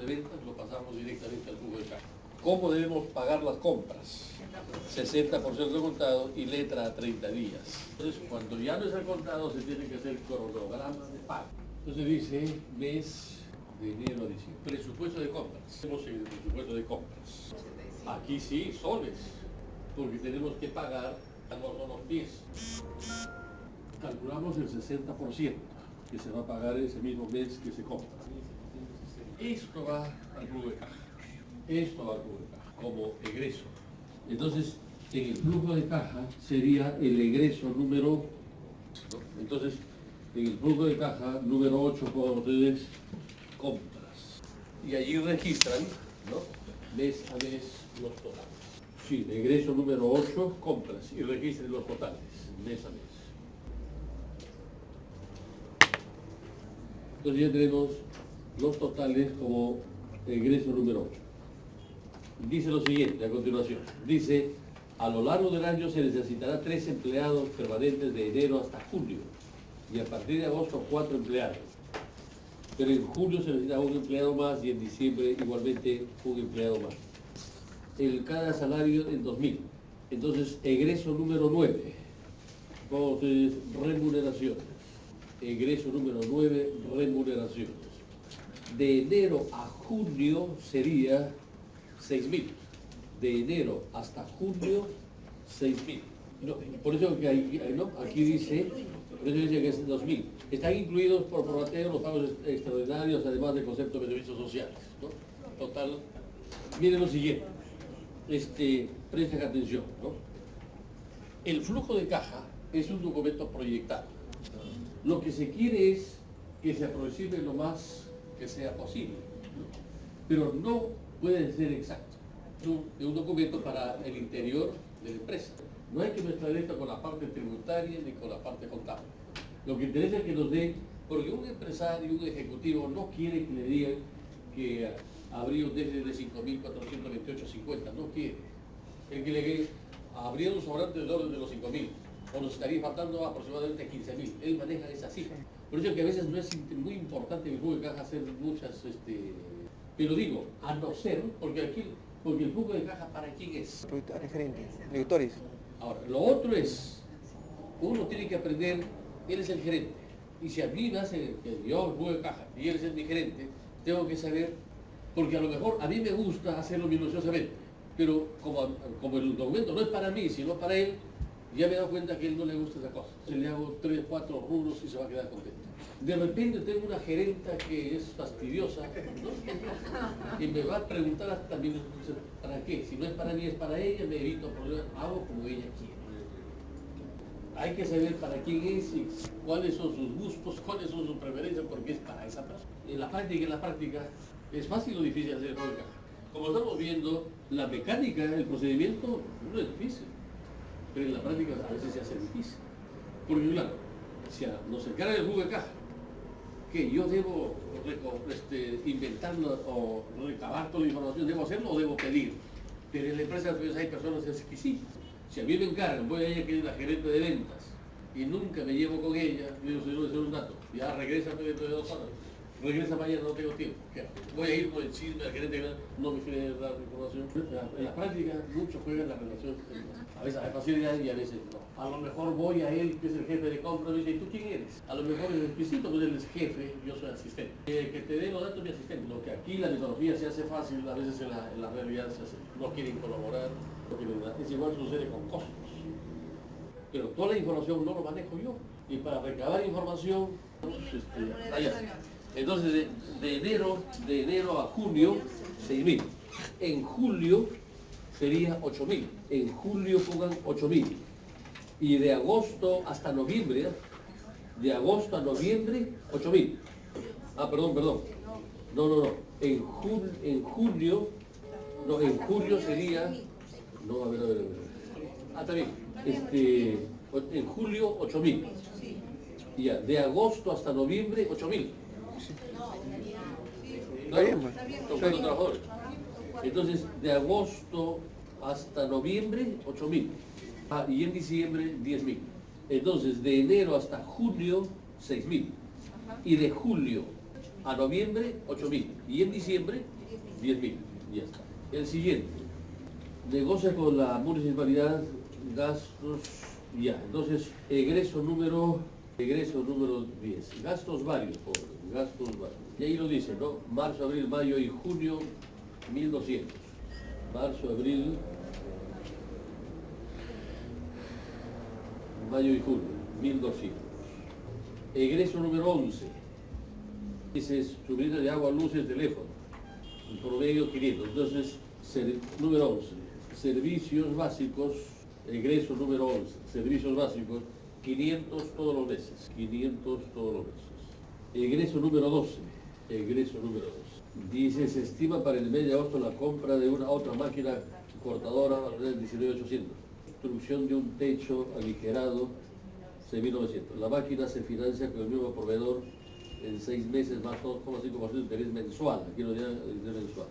de ventas lo pasamos directamente al flujo de caja. ¿Cómo debemos pagar las compras? 60% de contado y letra a 30 días. Entonces, cuando ya no es al contado, se tiene que hacer cronograma de pago. Entonces dice mes de enero a diciembre. Presupuesto de compras. Tenemos el presupuesto de compras. Aquí sí, soles, porque tenemos que pagar a los pies. Calculamos el 60% que se va a pagar ese mismo mes que se compra. Esto va al flujo de caja. Esto va al flujo de caja como egreso. Entonces, en el flujo de caja sería el egreso número, ¿no? Entonces, en el flujo de caja número 8 pongan ustedes compras. Y allí registran, ¿no?, mes a mes los totales. Sí, egreso número 8, compras, y registren los totales, mes a mes. Entonces ya tenemos los totales como egreso número 8. Dice lo siguiente a continuación. Dice, a lo largo del año se necesitará 3 empleados permanentes de enero hasta julio. Y a partir de agosto 4 empleados. Pero en julio se necesita un empleado más y en diciembre igualmente un empleado más. Cada salario en 2.000. Entonces, egreso número 9. Vamos a ustedes, remuneraciones. Egreso número 9, remuneraciones. De enero a junio sería 6.000. De enero hasta junio, 6.000. No, por eso que aquí dice, por eso dice que es 2.000. Están incluidos por prorrateo los pagos extraordinarios, además del concepto de servicios sociales, ¿no? Total, miren lo siguiente. Presten atención, ¿no? El flujo de caja es un documento proyectado. Lo que se quiere es que se aproxime lo más que sea posible, ¿no? Pero no puede ser exacto. Es un documento para el interior de la empresa. No hay que mezclar esto con la parte tributaria ni con la parte contable. Lo que interesa es que nos den, porque un empresario, un ejecutivo no quiere que le digan que habría un déficit de 5.428.50, no quiere. El que le habría un sobrante del orden de los 5.000, o nos estaría faltando aproximadamente 15.000. Él maneja esa cifra. Por eso que a veces no es muy importante en el flujo de caja hacer muchas, pero digo, a no ser, porque el flujo de caja, ¿para quién es? Gerente, directores. Ahora, lo otro es, uno tiene que aprender, él es el gerente, y si a mí me hace que yo el flujo de caja y él es mi gerente, tengo que saber, porque a lo mejor a mí me gusta hacerlo minuciosamente, pero como el documento no es para mí, sino para él, ya me he dado cuenta que a él no le gusta esa cosa. Se le hago 3, 4 rubros y se va a quedar contento. De repente tengo una gerenta que es fastidiosa, ¿no? Y me va a preguntar hasta ¿para qué? Si no es para mí, es para ella, me evito problemas, hago como ella quiere. Hay que saber para quién es y cuáles son sus gustos, cuáles son sus preferencias, porque es para esa persona. En la práctica, es fácil o difícil hacer el flujo de caja. Como estamos viendo, la mecánica, el procedimiento, no es difícil, pero en la práctica a veces se hace difícil. Porque claro, si nos encarga el flujo de caja, que yo debo inventarlo o recabar toda la información, ¿debo hacerlo o debo pedir? Pero en la empresa a veces hay personas exquisitas. Si a mí me encargan, voy a ella que es la gerente de ventas y nunca me llevo con ella, digo, señor, es un dato, ya regresa dentro de 2 horas, regresa mañana, no tengo tiempo. ¿Qué? Voy a ir con el chisme al gerente que no me quiere dar información. En la práctica, mucho juegan las relaciones. A veces hay facilidad y a veces no. A lo mejor voy a él, que es el jefe de compra, y me dice, ¿y tú quién eres? A lo mejor es exquisito, pues él es jefe, yo soy asistente. Que te dé los datos, mi asistente. Lo que aquí la metodología se hace fácil, a veces en la realidad se hace. No quieren colaborar, no quieren nada. Es igual sucede con costos. Pero toda la información no lo manejo yo. Y para recabar información, allá. Entonces, de enero a junio, 6.000. En julio sería 8.000. En julio pongan 8.000. Y de agosto hasta noviembre, de agosto a noviembre, 8.000. Perdón. No. En julio sería... No, a ver. Está bien. En julio, 8.000. Y ya, de agosto hasta noviembre, 8.000. Está bien, Son 4 trabajadores. Entonces, de agosto hasta noviembre, 8.000. Y en diciembre, 10.000. Entonces, de enero hasta junio, 6.000. Y de julio A noviembre, 8.000. Y en diciembre, 10.000. Ya está. El siguiente. Negocia con la municipalidad gastos. Ya. Entonces, egreso número 10. Gastos varios, pobre. Gastos varios. Y ahí lo dice, ¿no? Marzo, abril, mayo y junio, 1.200. Marzo, abril, mayo y junio, 1.200. Egreso número 11. Dice suministro de agua, luces, teléfono. En promedio 500. Entonces, número 11. Servicios básicos, egreso número 11. Servicios básicos, 500 todos los meses. 500 todos los meses. Egreso número 12. Egreso número 12. Dice, se estima para el mes de agosto la compra de una otra máquina cortadora del 19.800. Construcción de un techo aligerado, 6.900. La máquina se financia con el mismo proveedor en 6 meses más 2,5% de interés mensual. Aquí lo dirán el interés mensual.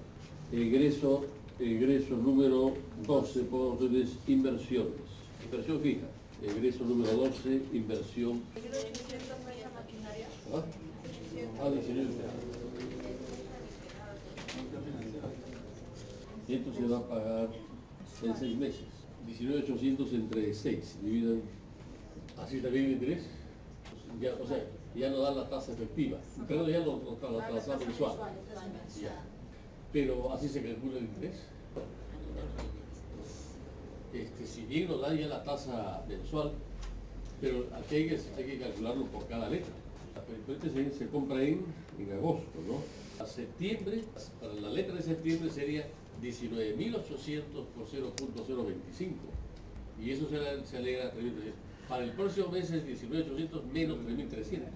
Egreso número 12, por ustedes, inversiones. Inversión fija. Egreso número 12, inversión. ¿Ah? 19. Y esto se va a pagar en 6 meses. 19.800 entre 6. Dividan. ¿Así también el interés? Ya, o sea, ya no dan la tasa efectiva. Pero ya no la tasa mensual. Ya. Pero así se calcula el interés. Si bien nos dan ya la tasa mensual, pero aquí hay que calcularlo por cada letra. Este se compra en agosto, ¿no? A septiembre, para la letra de septiembre sería 19.800 por 0.025. Y eso se alegra a 3.300. Para el próximo mes es 19.800 menos 3.300.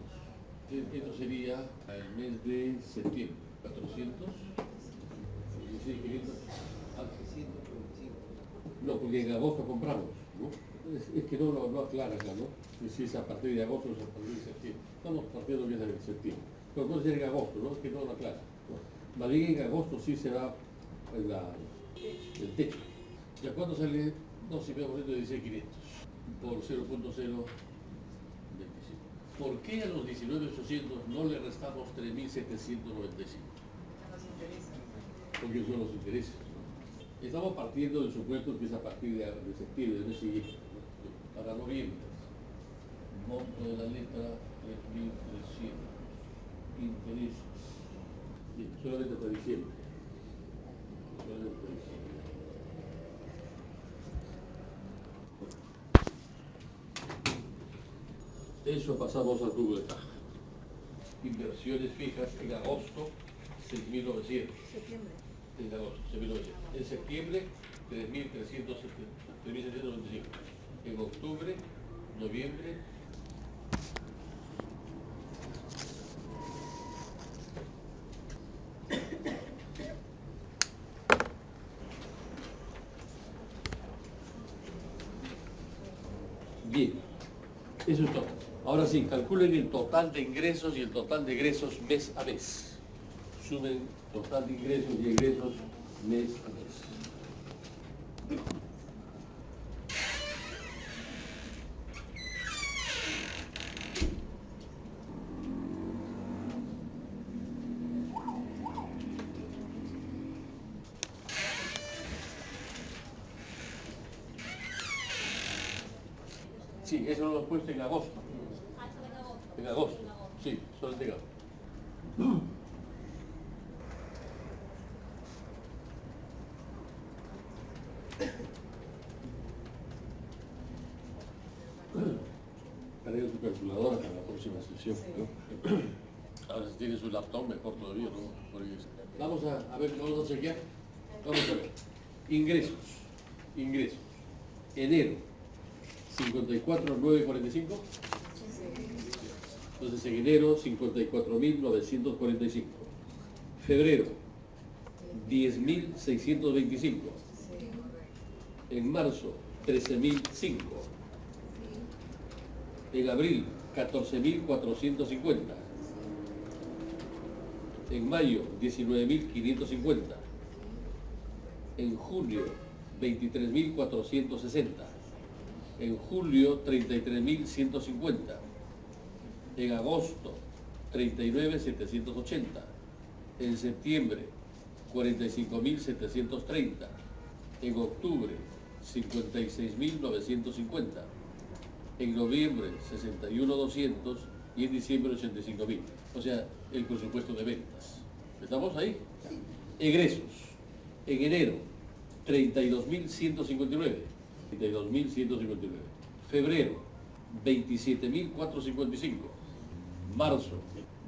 Esto sería el mes de septiembre. 400. 16.500. No, porque en agosto compramos, ¿no? Es que no aclara acá, ¿no? Si es a partir de agosto o es a partir de septiembre. Estamos partiendo bien de septiembre. Pero puede ser en agosto, ¿no? Es que no lo aclara, ¿no? Más bien en agosto sí se va el techo. ¿Y a cuánto sale? No, si me de 16.500 por 0.025. ¿Por qué a los 19.800 no le restamos 3.795? Porque son los intereses. Estamos partiendo del supuesto que es a partir de septiembre del mes siguiente, ¿no? Para noviembre. Monto de la letra 3.300. Intereses. Bien, solamente hasta diciembre. Solamente hasta diciembre. Eso pasamos al flujo de caja. Inversiones fijas en agosto, 6.900. Septiembre. En agosto, 6.900. En septiembre, 3.795. En octubre, noviembre, bien, eso es todo. Ahora sí, calculen el total de ingresos y el total de egresos mes a mes. Sumen total de ingresos y egresos mes a mes. Sí, eso lo hemos puesto en agosto. En agosto. Sí, solo en agosto. Carga tu calculadora para la próxima sesión, ¿no? Ahora si tienes un laptop mejor todavía, ¿no? Porque vamos a ver, vamos a chequear. Vamos a ver. Ingresos. Enero, 54.945. Entonces en enero, 54.945. Febrero, 10.625. En marzo, 13.005. En abril, 14.450. En mayo, 19.550. En junio, 23.460. En julio, 33.150. En agosto, 39.780. En septiembre, 45.730. En octubre, 56.950. En noviembre, 61.200. Y en diciembre, 85.000. O sea, el presupuesto de ventas. ¿Estamos ahí? Egresos. En enero, 32.159. 32.159. Febrero, 27.455. Marzo,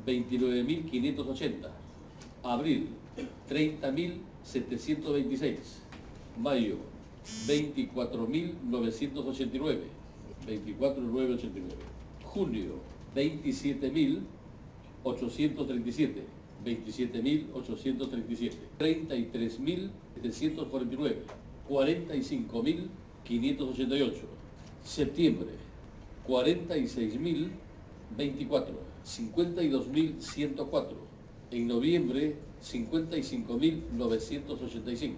29.580. Abril, 30.726. Mayo, 24.989. 24.989. Junio, 27.837. 27.837. 33.749. 45.588. Septiembre, 46.024. 52.104. En noviembre, 55.985.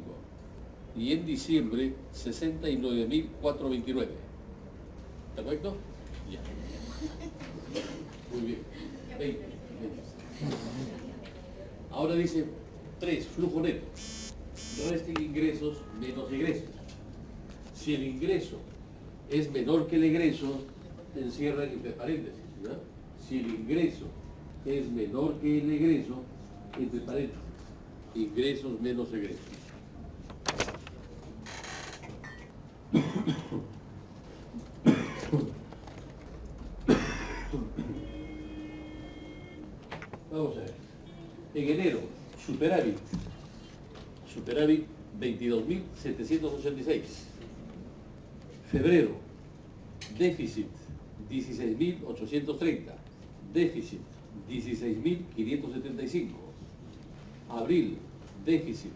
Y en diciembre, 69.429. ¿Perfecto? Ya. Muy bien. 20. Ahora dice 3, flujo neto. Resten ingresos menos egresos. Si el ingreso es menor que el egreso, encierra entre paréntesis, ¿no? Si el ingreso es menor que el egreso, entre paréntesis, ingresos menos egresos. Vamos a ver. En enero, superávit 22.786. Febrero, déficit 16.830. Déficit 16.575. Abril, déficit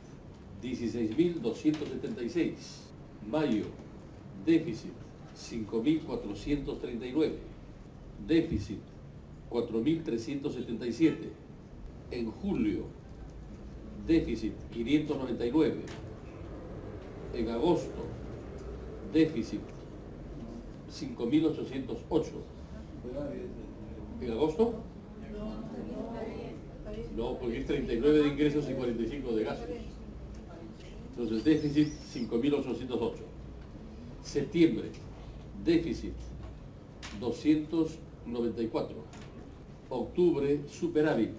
16.276. Mayo, déficit 5.439. Déficit 4.377. En julio, déficit 599. En agosto, déficit 5.808. ¿En agosto? No, porque es 39 de ingresos y 45 de gastos. Entonces, déficit 5.808. Septiembre, déficit 294. Octubre, superávit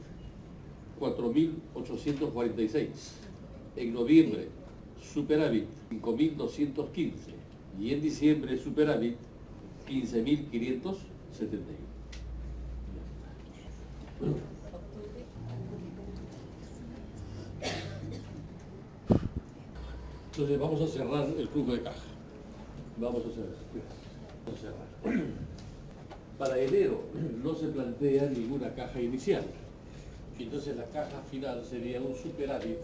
4.846. En noviembre, superávit 5.215. Y en diciembre, superávit 15.571. Entonces vamos a cerrar el flujo de caja. Vamos a cerrar. Para enero no se plantea ninguna caja inicial. Entonces la caja final sería un superávit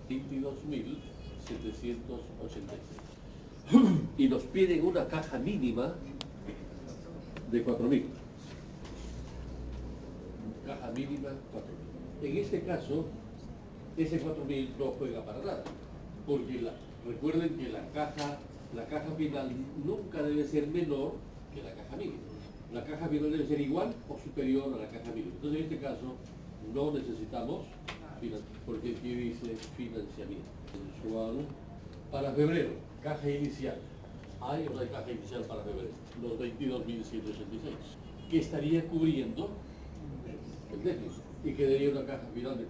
22.786. Y nos piden una caja mínima de 4.000. Caja mínima 4.000. En este caso, ese 4.000 no juega para nada, porque recuerden que la caja final nunca debe ser menor que la caja mínima. La caja final debe ser igual o superior a la caja mínima. Entonces, en este caso, no necesitamos porque aquí dice financiamiento mensual. Para febrero, caja inicial. ¿Hay o no hay caja inicial para febrero? Los 22.186. ¿Qué estaría cubriendo el déficit? Y quedaría una caja final de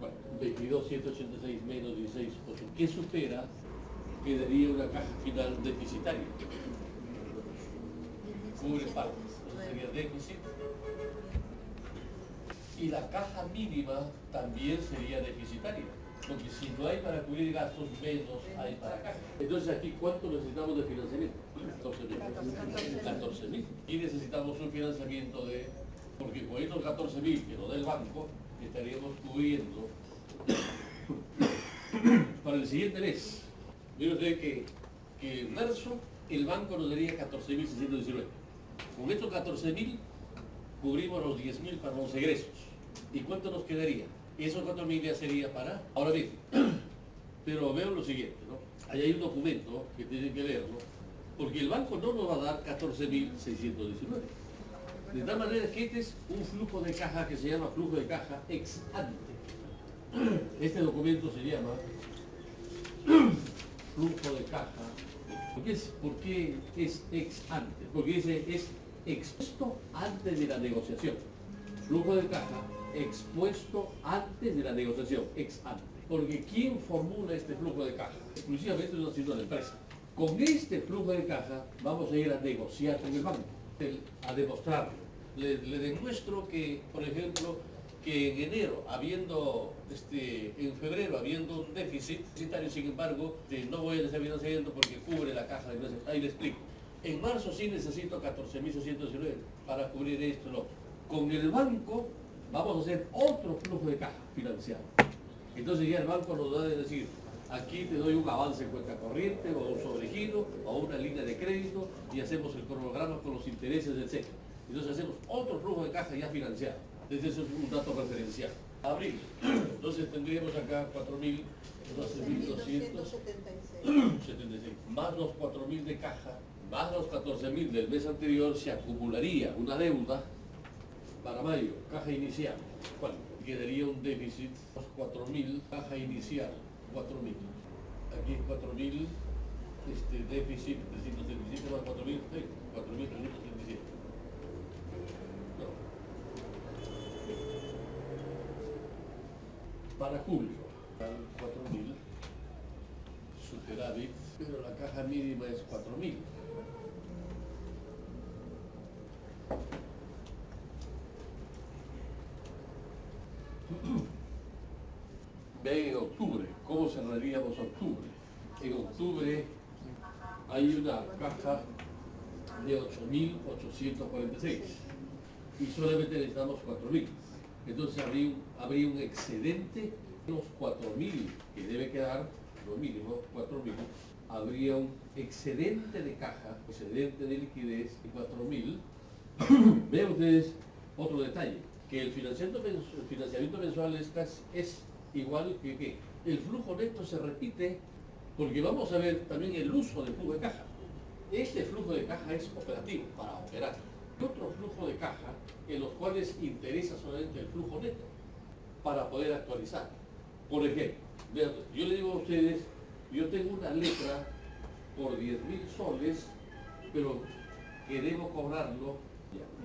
22.186 menos 16. ¿Qué supera? Quedaría una caja final deficitaria. Cubre partes. Sería déficit. Y la caja mínima también sería deficitaria, porque si no hay para cubrir gastos, menos hay para caja. Entonces aquí, ¿cuánto necesitamos de financiamiento? 14.000. Y necesitamos un financiamiento porque con estos 14.000 que nos da el banco, estaríamos cubriendo para el siguiente mes. Miren ustedes que en marzo el banco nos daría 14.619. Con estos 14.000 cubrimos los 10.000 para los egresos. ¿Y cuánto nos quedaría? Esos 4.000 ya sería para... Ahora bien, pero veo lo siguiente, ¿no? Ahí hay un documento que tienen que leerlo, porque el banco no nos va a dar 14.619. De tal manera que este es un flujo de caja que se llama flujo de caja ex ante. Este documento se llama flujo de caja. ¿Por qué es ex ante? Porque es expuesto antes de la negociación. Flujo de caja expuesto antes de la negociación, ex ante. Porque ¿quién formula este flujo de caja? Exclusivamente es una empresa. Con este flujo de caja vamos a ir a negociar con el banco, a demostrarlo. Le demuestro que, por ejemplo, que en enero, en febrero, habiendo un déficit deficitario, sin embargo, no voy a hacer financiamiento porque cubre la caja de empresas. Ahí le explico. En marzo sí necesito 14.619 para cubrir esto y lo otro. Con el banco vamos a hacer otro flujo de caja financiado. Entonces ya el banco nos va a decir, aquí te doy un avance en cuenta corriente, o un sobregiro, o una línea de crédito, y hacemos el cronograma con los intereses, etc. Entonces hacemos otro flujo de caja ya financiado. Entonces eso es un dato referencial. Abril. Entonces tendríamos acá 4.276. Más los 4.000 de caja, más los 14.000 del mes anterior, se acumularía una deuda para mayo, caja inicial. ¿Cuánto? Quedaría un déficit, 4.000, caja inicial, 4.000. Aquí 4.000, déficit 377 más 4.000, 4.377. No. Para julio, 4.000, superávit, pero la caja mínima es 4.000. Ven en octubre, ¿cómo cerraríamos octubre? En octubre hay una caja de 8.846 y solamente necesitamos 4.000. Entonces habría un excedente de los 4.000 que debe quedar, lo mínimo, 4.000. Habría un excedente de caja, excedente de liquidez de 4.000. Vean ustedes otro detalle, que el financiamiento mensual es igual que el flujo neto se repite, porque vamos a ver también el uso del flujo de caja. Este flujo de caja es operativo, para operar. Hay otro flujo de caja en los cuales interesa solamente el flujo neto, para poder actualizar. Por ejemplo, vean, yo le digo a ustedes, yo tengo una letra por 10.000 soles, pero que debo cobrarlo.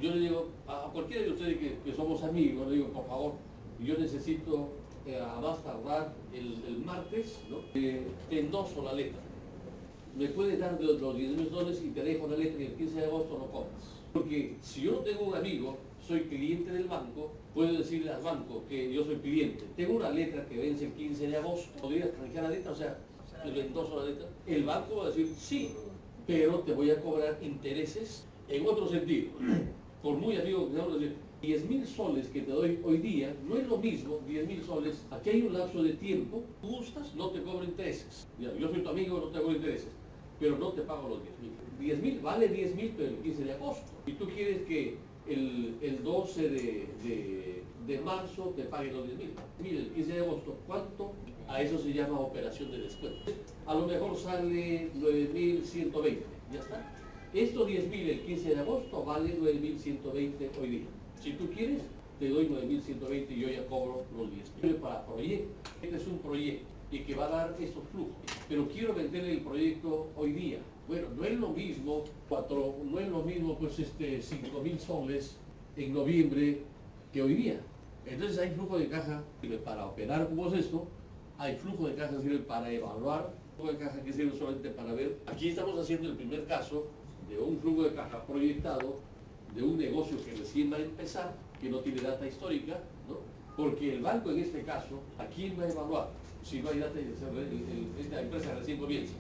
Yo le digo a cualquiera de ustedes que somos amigos, le digo, por favor, yo necesito a más tardar el martes, ¿no? Te endoso la letra. Me puedes dar los 10.000 soles y te dejo la letra y el 15 de agosto no cobras. Porque si yo no tengo un amigo, soy cliente del banco, puedo decirle al banco que yo soy cliente. Tengo una letra que vence el 15 de agosto, ¿podrías canjear la letra? O sea, le endoso la letra. El banco va a decir, sí, pero te voy a cobrar intereses en otro sentido. Por muy amigo que seamos, decir, 10.000 soles que te doy hoy día, no es lo mismo, 10.000 soles, aquí hay un lapso de tiempo, tú gustas, no te cobro intereses. Yo soy tu amigo, no te cobro intereses, pero no te pago los 10.000. 10.000 vale 10.000, pero el 15 de agosto. Y tú quieres que el 12 de marzo te pague los 10.000. Mira, el 15 de agosto, ¿cuánto? A eso se llama operación de descuento. A lo mejor sale 9.120, ya está. Estos 10.000 el 15 de agosto vale 9.120 hoy día. Si tú quieres, te doy 9.120 y yo ya cobro los 10.000. Para proyecto, este es un proyecto y que va a dar estos flujos. Pero quiero vender el proyecto hoy día. Bueno, no es lo mismo 5.000 soles en noviembre que hoy día. Entonces hay flujo de caja para operar como es esto, hay flujo de caja que sirve para evaluar, flujo de caja que sirve solamente para ver. Aquí estamos haciendo el primer caso de un flujo de caja proyectado de un negocio que recién va a empezar, que no tiene data histórica, ¿no? Porque el banco en este caso, ¿a quién va a evaluar? Si no hay data, esta empresa recién comienza,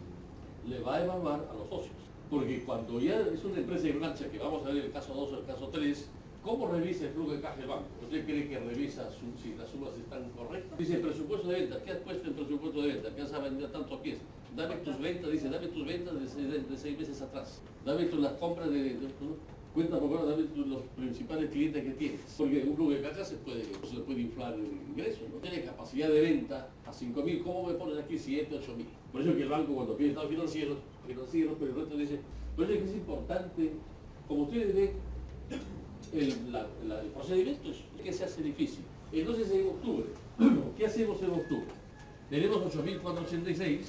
le va a evaluar a los socios. Porque cuando ya es una empresa en marcha, que vamos a ver el caso 2 o el caso 3, ¿cómo revisa el flujo de caja del banco? ¿Usted cree que revisa si las sumas están correctas? Dice, presupuesto de venta, ¿qué has puesto en presupuesto de venta? ¿Qué has vendido tanto pies? Dame tus ventas, dice, dame tus ventas de 6 meses atrás. Dame las compras cuenta por dame los principales clientes que tienes. Porque un flujo de caja se le puede inflar el ingreso, ¿no? Tiene capacidad de venta a 5.000, ¿cómo me pones aquí 7, 8.000? Por eso que el banco cuando pide estados financieros, pero el resto dice, por eso es que es importante, como ustedes ven, el procedimiento es que se hace difícil. Entonces en octubre, ¿qué hacemos en octubre? Tenemos 8.486,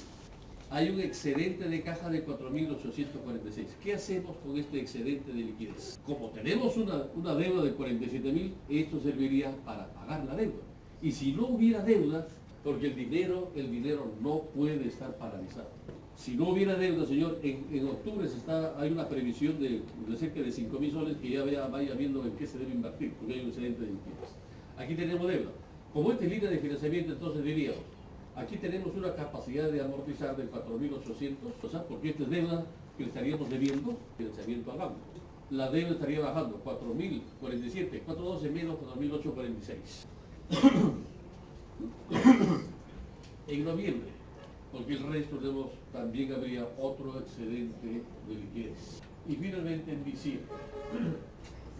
hay un excedente de caja de 4.846. ¿Qué hacemos con este excedente de liquidez? Como tenemos una deuda de 47.000, esto serviría para pagar la deuda. Y si no hubiera deuda, porque el dinero no puede estar paralizado. Si no hubiera deuda, señor, en octubre hay una previsión de cerca de 5.000 soles que ya vaya viendo en qué se debe invertir, porque hay un excedente de liquidez. Aquí tenemos deuda. Como esta es línea de financiamiento, entonces diríamos, aquí tenemos una capacidad de amortizar de 4.800, o sea, porque esta es deuda que le estaríamos debiendo financiamiento al banco. La deuda estaría bajando 4.047, 412 menos 4.846. En noviembre, porque el resto también habría otro excedente de liquidez. Y finalmente en diciembre,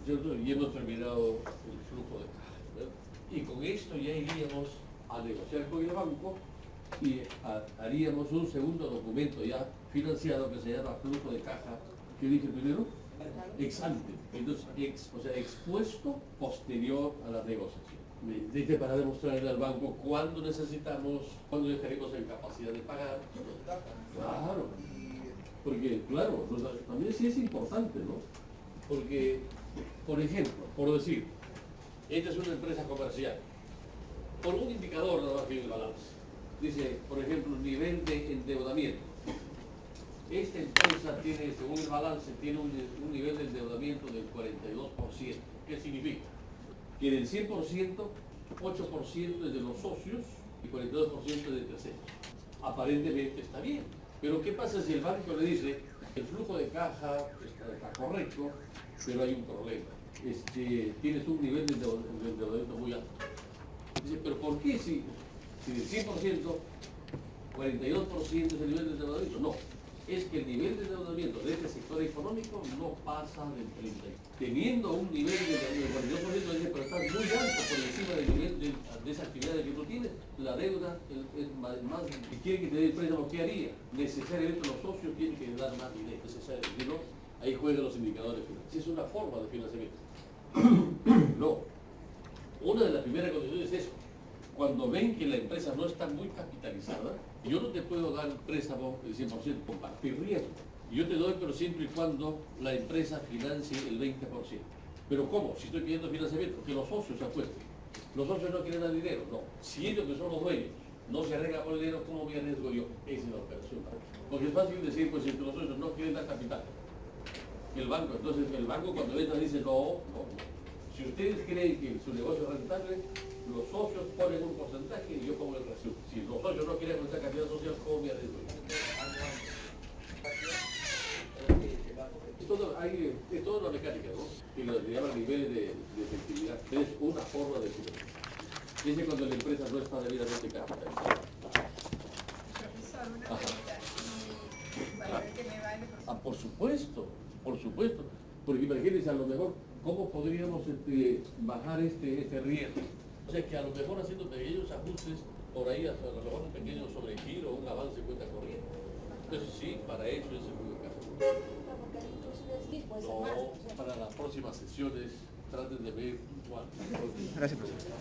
¿cierto? Y hemos terminado el flujo de caja, ¿verdad? Y con esto ya iríamos a negociar con el banco y haríamos un segundo documento ya financiado que se llama flujo de caja. ¿Qué dije primero? Ex ante, entonces o sea, expuesto posterior a la negociación. Dice para demostrarle al banco cuándo necesitamos, cuándo estaremos en capacidad de pagar. Claro, porque claro, también sí es importante, ¿no? Porque, por ejemplo, por decir, esta es una empresa comercial, por un indicador nada más que el balance. Dice, por ejemplo, nivel de endeudamiento. Esta empresa tiene, según el balance, tiene un nivel de endeudamiento del 42%. ¿Qué significa? Que del 100%, 8% es de los socios y 42% de terceros. Aparentemente está bien. Pero ¿qué pasa si el banco le dice, el flujo de caja está correcto, pero hay un problema? Tienes un nivel de endeudamiento muy alto. Dice, pero ¿por qué si del 100%, 42% es el nivel de endeudamiento? No. Es que el nivel de endeudamiento de este sector económico no pasa del 30%. Teniendo un nivel de 42%, pero está muy alto por encima del nivel de esa actividad que tú tienes, la deuda es más, si quiere que te dé el préstamo, ¿qué haría? Necesariamente los socios tienen que dar más dinero, necesariamente, ¿no? Ahí juegan los indicadores financieros. Es una forma de financiamiento. No. Una de las primeras condiciones es eso. Cuando ven que la empresa no está muy capitalizada, yo no te puedo dar préstamo del 100%, compartir riesgo. Yo te doy, pero siempre y cuando la empresa financie el 20%. ¿Pero cómo? Si estoy pidiendo financiamiento, que los socios se apuesten. Los socios no quieren dar dinero, no. Si ellos que son los dueños no se arreglan por el dinero, ¿cómo me arriesgo yo? Esa es la operación. Porque es fácil decir, pues si los socios no quieren dar capital. Entonces el banco cuando entra dice, no. Si ustedes creen que su negocio es rentable, los socios ponen un porcentaje y yo pongo el resto. Si los socios no quieren nuestra cantidad social, ¿cómo me arriesgo? Es toda una mecánica, ¿no? Y lo que llaman niveles de efectividad. Es una forma de financiar. Dice cuando la empresa no está debidamente capitalizada. Profesor, una pregunta. ¿Y valor que me vale? Por supuesto. Porque imagínense, a lo mejor, ¿cómo podríamos bajar este riesgo? O sea, que a lo mejor haciendo pequeños ajustes, por ahí a lo mejor un pequeño sobregiro, un avance de cuenta corriente. Entonces sí, para eso es el flujo de caja. No, para las próximas sesiones traten de ver cuál. Gracias, profesor.